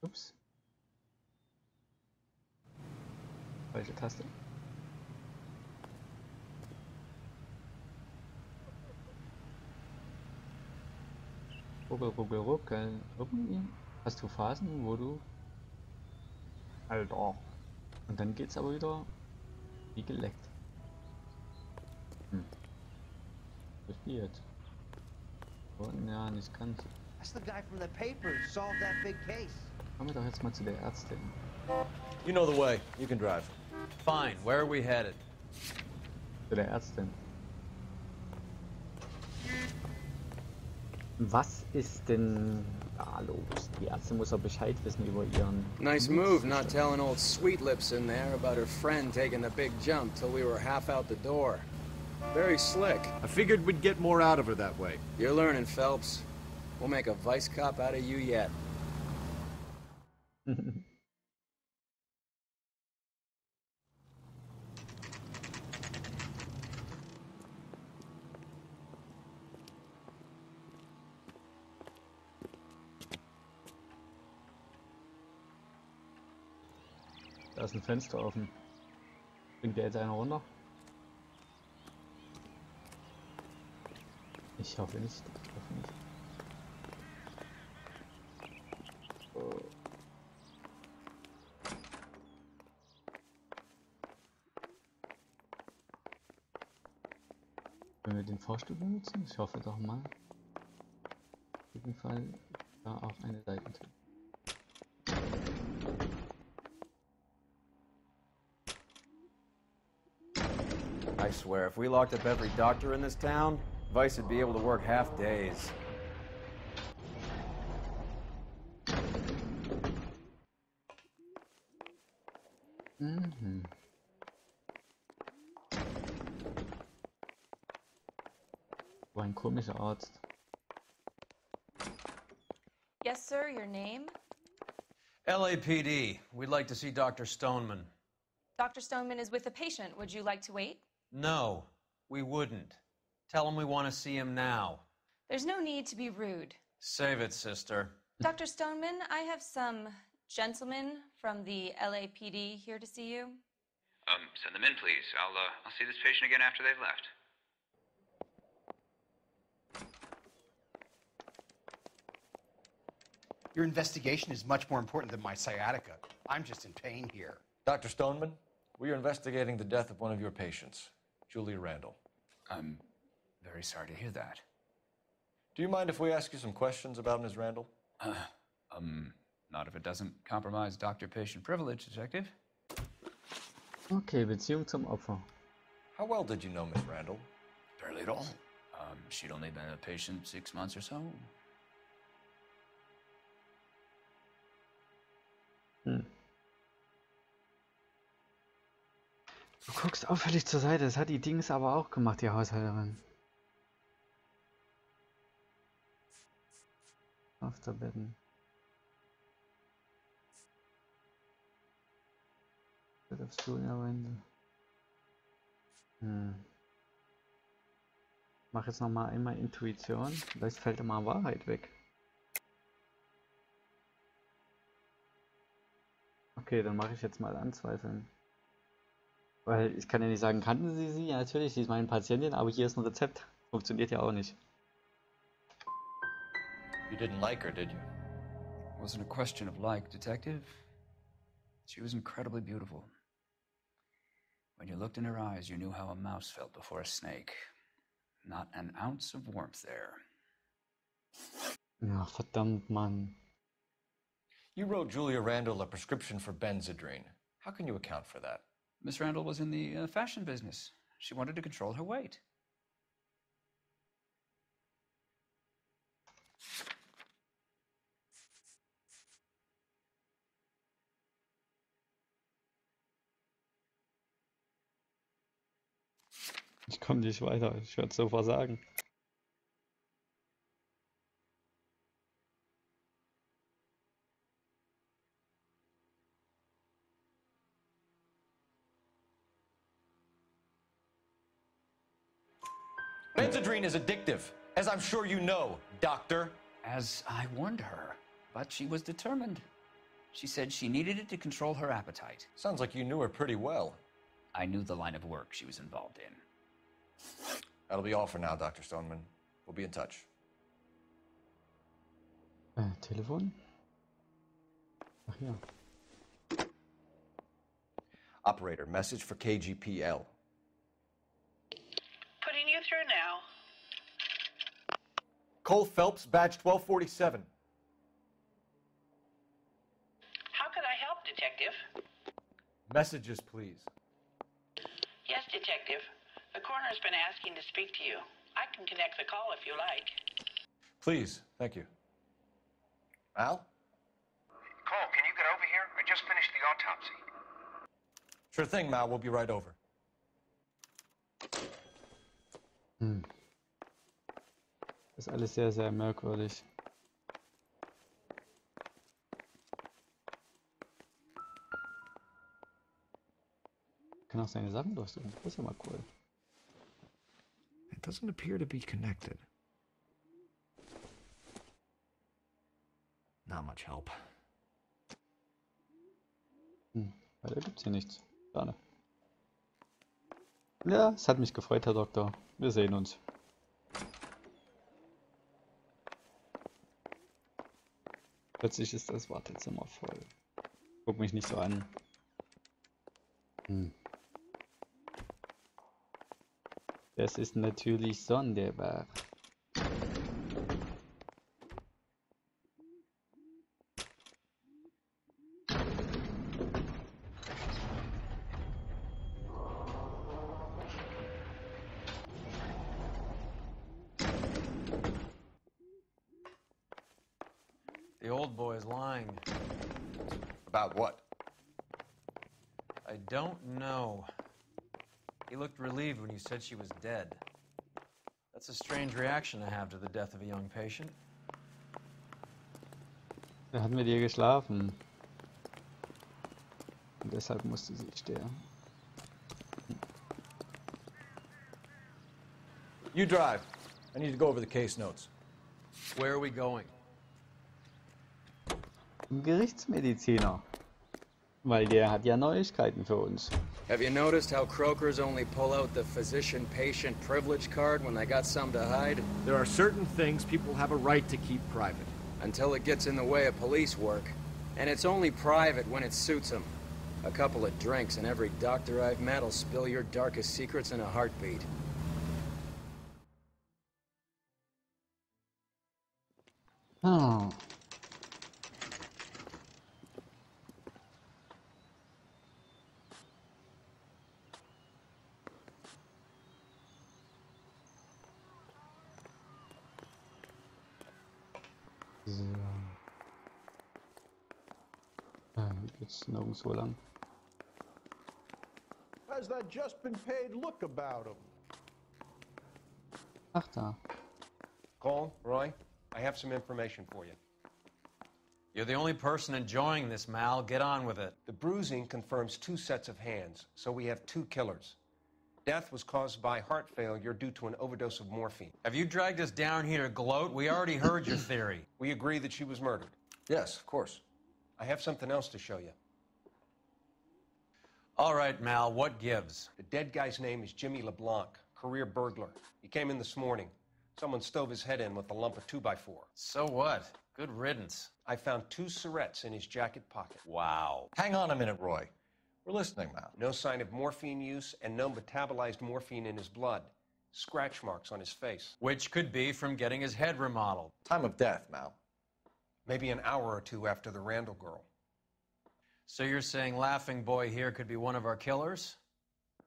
Ups. Falsche Taste. Ruckel, ruckel, ruckel. Irgendwie hast du Phasen, wo du... Alter. Und dann geht's aber wieder wie geleckt. Was ist jetzt? Oh, ja, nicht ganz. That's the guy from the paper who solved that big case. Kommen wir doch jetzt mal zu der Ärztin. You know the way. You can drive. Fine. Where are we headed? Zu der Ärztin. Was ist denn da los? Die Ärztin muss doch Bescheid wissen über ihren... Nice move not telling old Sweet Lips in there about her friend taking the big jump till we were half out the door. Very slick. I figured we'd get more out of her that way. You're learning, Phelps. We'll make a vice cop out of you yet. Da ist ein Fenster offen. Bringt der jetzt einer runter? Ich hoffe nicht. Ich hoffe nicht. Oh. Wenn wir den Fahrstuhl benutzen? Ich hoffe doch mal. Auf jeden Fall da auch eine Seitentür. I swear, if we locked up every doctor in this town, Vice would be able to work half days. War ein komischer Arzt. Yes, sir, your name? LAPD. We'd like to see Dr. Stoneman. Dr. Stoneman is with a patient. Would you like to wait? No, we wouldn't. Tell him we want to see him now. There's no need to be rude. Save it, sister. Dr. Stoneman, I have some gentlemen from the LAPD here to see you. Send them in, please. I'll see this patient again after they've left. Your investigation is much more important than my sciatica. I'm just in pain here. Dr. Stoneman, we are investigating the death of one of your patients, Julia Randall. I'm very sorry to hear that. Do you mind if we ask you some questions about Ms. Randall? Not if it doesn't compromise doctor-patient privilege, Detective. Okay, Beziehung zum Opfer. How well did you know Ms. Randall? Barely at all. She'd only been a patient 6 months or so. Du guckst auffällig zur Seite, das hat die Dings aber auch gemacht, die Haushälterin. Auf der Betten. Bett auf Stuhl in der Wände. Mach jetzt nochmal einmal Intuition, vielleicht fällt immer Wahrheit weg. Okay, dann mache ich jetzt mal Anzweifeln. Weil ich kann ja nicht sagen, kannten Sie sie? Ja, natürlich, sie ist meine Patientin, aber hier ist ein Rezept. Funktioniert ja auch nicht. You didn't like her, did you? Wasn't a question of like, Detective. She was incredibly beautiful. When you looked in her eyes, you knew how a mouse felt before a snake. Not an ounce of warmth there. Ja, verdammt, Mann. You wrote Julia Randall a prescription for Benzedrine. How can you account for that? Miss Randall was in the fashion business. She wanted to control her weight. Ich komme nicht weiter, ich werde es so versagen. Benzedrine is addictive, as I'm sure you know, doctor. As I warned her, but she was determined. She said she needed it to control her appetite. Sounds like you knew her pretty well. I knew the line of work she was involved in. That'll be all for now, Dr. Stoneman. We'll be in touch. Telefon? Ach ja. Operator, message for KGPL. Putting you through now. Cole Phelps, badge 1247. How can I help, Detective? Messages, please. Yes, Detective. The coroner's been asking to speak to you. I can connect the call if you like. Please, thank you. Al? Cole, can you get over here? I just finished the autopsy. Sure thing, Mal. We'll be right over. Das ist alles sehr, sehr merkwürdig. Ich kann auch seine Sachen durchsuchen. Das ist ja mal cool. It doesn't appear to be connected. Not much help. Weiter gibt's hier nichts. Schade. Ja, es hat mich gefreut, Herr Doktor. Wir sehen uns. Plötzlich ist das Wartezimmer voll. Guck mich nicht so an. Das ist natürlich sonderbar. The old boy is lying. About what? I don't know. He looked relieved when you said she was dead. That's a strange reaction to have to the death of a young patient. Da hat mit ihr geschlafen. Und deshalb musste sie sterben. You drive. I need to go over the case notes. Where are we going? Ein Gerichtsmediziner. Weil der hat ja Neuigkeiten für uns. Have you noticed how croakers only pull out the physician-patient privilege card when they got something to hide? There are certain things people have a right to keep private. Until it gets in the way of police work. And it's only private when it suits them. A couple of drinks and every doctor I've met will spill your darkest secrets in a heartbeat. Oh. So. Hier geht's nirgendwo lang. How's that just been paid look about him? Ach da. Cole, Roy, I have some information for you. You're the only person enjoying this, Mal. Get on with it. The bruising confirms 2 sets of hands, so we have 2 killers. Death was caused by heart failure due to an overdose of morphine. Have you dragged us down here to gloat? We already heard your theory. We agree that she was murdered. Yes, of course. I have something else to show you. All right, Mal, what gives? The dead guy's name is Jimmy LeBlanc, career burglar. He came in this morning. Someone stove his head in with a lump of 2x4. So what? Good riddance. I found 2 syrettes in his jacket pocket. Wow. Hang on a minute, Roy. We're listening now. No sign of morphine use and no metabolized morphine in his blood. Scratch marks on his face. Which could be from getting his head remodeled. Time of death, Mal. Maybe an hour or 2 after the Randall girl. So you're saying Laughing Boy here could be one of our killers?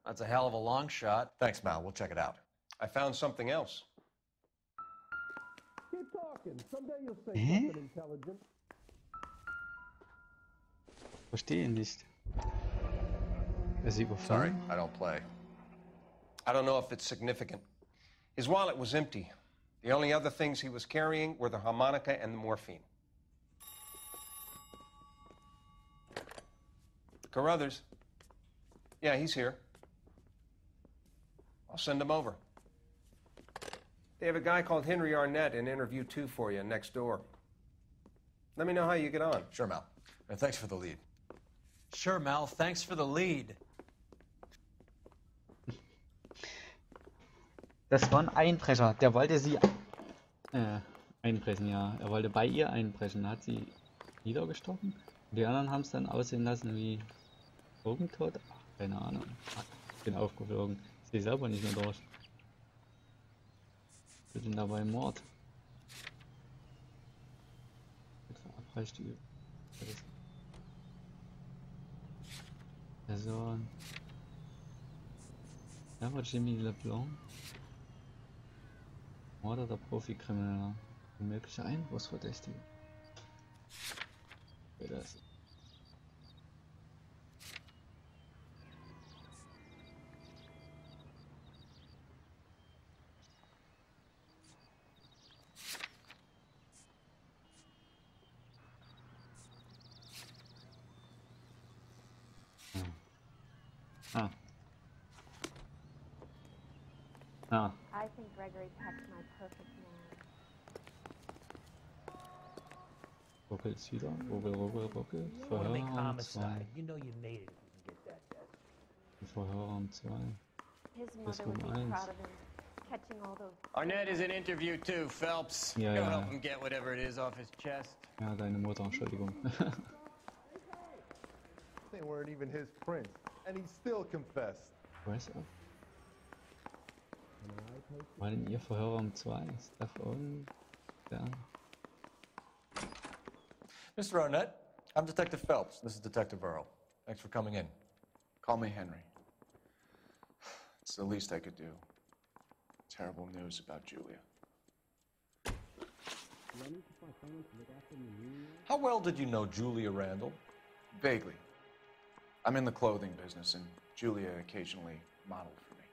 That's a hell of a long shot. Thanks, Mal. We'll check it out. I found something else. Keep talking. Someday you'll say something intelligent. Verstehe nicht. Ist sie Sorry, überfallen? I don't play. I don't know if it's significant. His wallet was empty. The only other things he was carrying were the harmonica and the morphine. Carruthers. Yeah, he's here. I'll send him over. They have a guy called Henry Arnett in interview 2 for you next door. Let me know how you get on. Sure, Mal. Thanks for the lead. Sure, Mel, thanks for the lead. Das war ein Einbrecher, der wollte sie einbrechen, ja. Er wollte bei ihr einbrechen, hat sie niedergestochen. Die anderen haben es dann aussehen lassen wie Drogentod. Ach, keine Ahnung. Ach, ich bin aufgeflogen. Ich sehe selber nicht mehr durch. Wir sind dabei Mord. Abreicht die Person. Ja, war Jimmy LeBlanc. Mord oder Profikrimineller. Mögliche Einbruchsverdächtige. Wer das? Ah. Ah. I think Gregory picked my perfect man. Ruckelt's wieder. Ruckel, ruckel, ruckel. Wanna make Verhör um 2. homicide. You know you made it if you can get that desk. Verhör um 2. His Bis mother would um be 1. proud of him, catching all those. Arnett is in interview too, Phelps. Ja, Go ja. help him get whatever it is off his chest. Ja, deine Mutter, Entschuldigung. They weren't even his prints, and he still confessed. Press up. War denn ihr Verhör um 2? Stuff on. Ja. Mr. Arnett, I'm Detective Phelps. This is Detective Earl. Thanks for coming in. Call me Henry. It's the least I could do. Terrible news about Julia. How well did you know Julia Randall? Vaguely. I'm in the clothing business, and Julia occasionally modeled for me.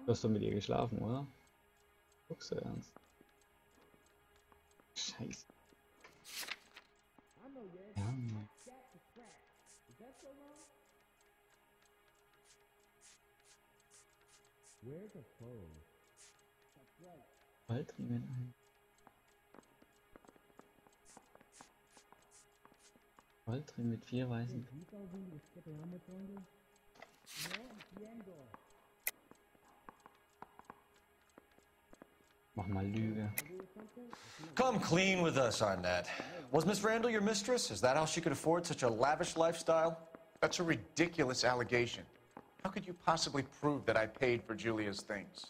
Du hast doch mit ihr geschlafen, oder? Guckst du ernst? Scheiße. Ja, Mann. Waldriemen ein. Waldriemen mit 4 weißen. Mach mal Lüge. Come clean with us, Arnett. Was Miss Randall your mistress? Is that how she could afford such a lavish lifestyle? That's a ridiculous allegation. How could you possibly prove that I paid for Julia's things?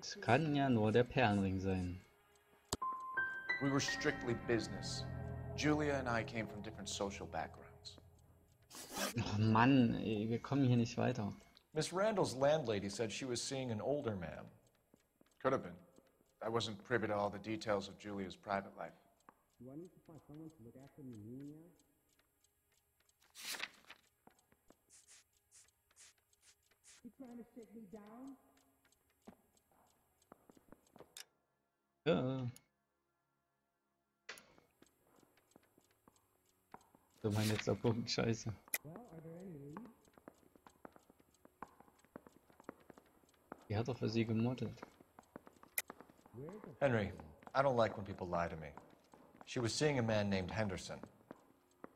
Es kann ja nur der Perlenring sein. We were strictly business. Julia and I came from different social backgrounds. Oh Mann, ey, wir kommen hier nicht weiter. Miss Randall's landlady said she was seeing an older man. Could have been. I wasn't privy to all the details of Julia's private life. Do I need to find someone to look after me now? You trying to shake me down? Ja. So mein letzter Punkt, scheiße. Well, are there any leads? Die hat doch für sie gemodelt. Henry, I don't like when people lie to me. She was seeing a man named Henderson.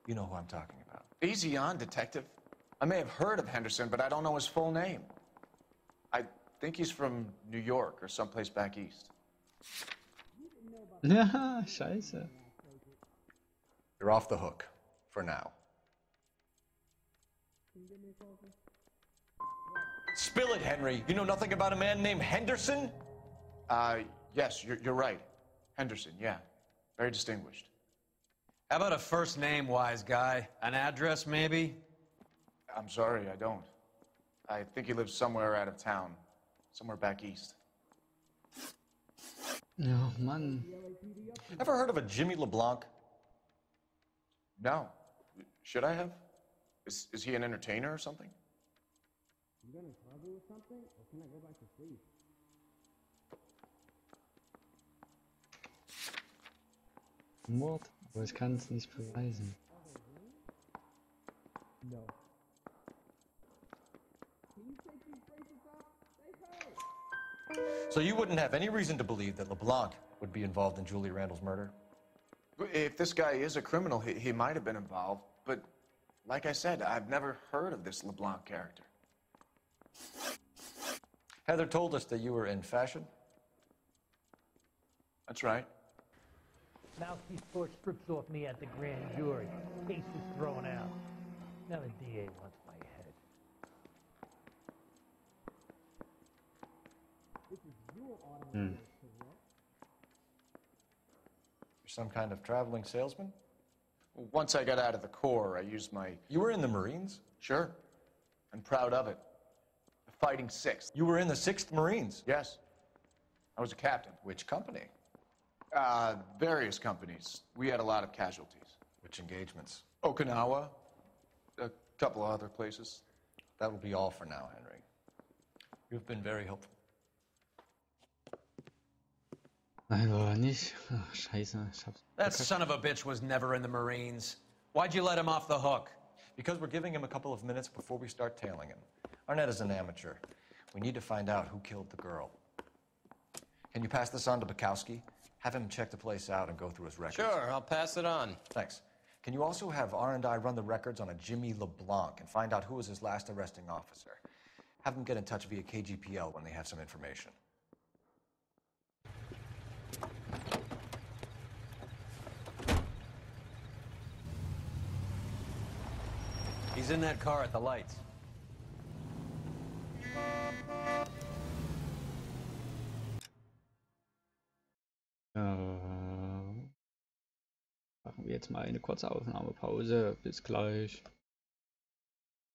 You know who I'm talking about. Easy on, Detective. I may have heard of Henderson, but I don't know his full name. I think he's from New York or someplace back east. Ja, scheiße. You're off the hook. For now. Spill it, Henry. You know nothing about a man named Henderson? Yes, you're right. Henderson, yeah. Very distinguished. How about a first name, wise guy? An address, maybe? I'm sorry, I don't. I think he lives somewhere out of town. Somewhere back east. Oh, Mann. Ever heard of a Jimmy LeBlanc? No. Should I have? Is he an entertainer or something? You gonna trouble with something, or can I go back to sleep? Mord, aber ich kann es nicht beweisen. No. Can you take these braces off? They hurt. So you wouldn't have any reason to believe that LeBlanc would be involved in Julie Randall's murder? If this guy is a criminal, he might have been involved. But like I said, I've never heard of this LeBlanc character. Heather told us that you were in fashion. That's right. Mouthpiece tore strips off me at the grand jury. Case was thrown out. Now the DA wants my head. This is your automobile, correct? You're some kind of traveling salesman? Once I got out of the Corps, I used my... You were in the Marines? Sure. I'm proud of it. The Fighting Sixth. You were in the 6th Marines? Yes. I was a captain. Which company? Various companies. We had a lot of casualties. Which engagements? Okinawa. A couple of other places. That will be all for now, Henry. You've been very helpful. Aber nicht. Ach, scheiße, ich hab's. That son of a bitch was never in the Marines. Why'd you let him off the hook? Because we're giving him a couple of minutes before we start tailing him. Arnett is an amateur. We need to find out who killed the girl. Can you pass this on to Bukowski? Have him check the place out and go through his records. Sure, I'll pass it on. Thanks. Can you also have R&I run the records on a Jimmy LeBlanc and find out who was his last arresting officer? Have them get in touch via KGPL when they have some information. He's in that car at the lights. Machen wir jetzt mal eine kurze Aufnahmepause. Bis gleich.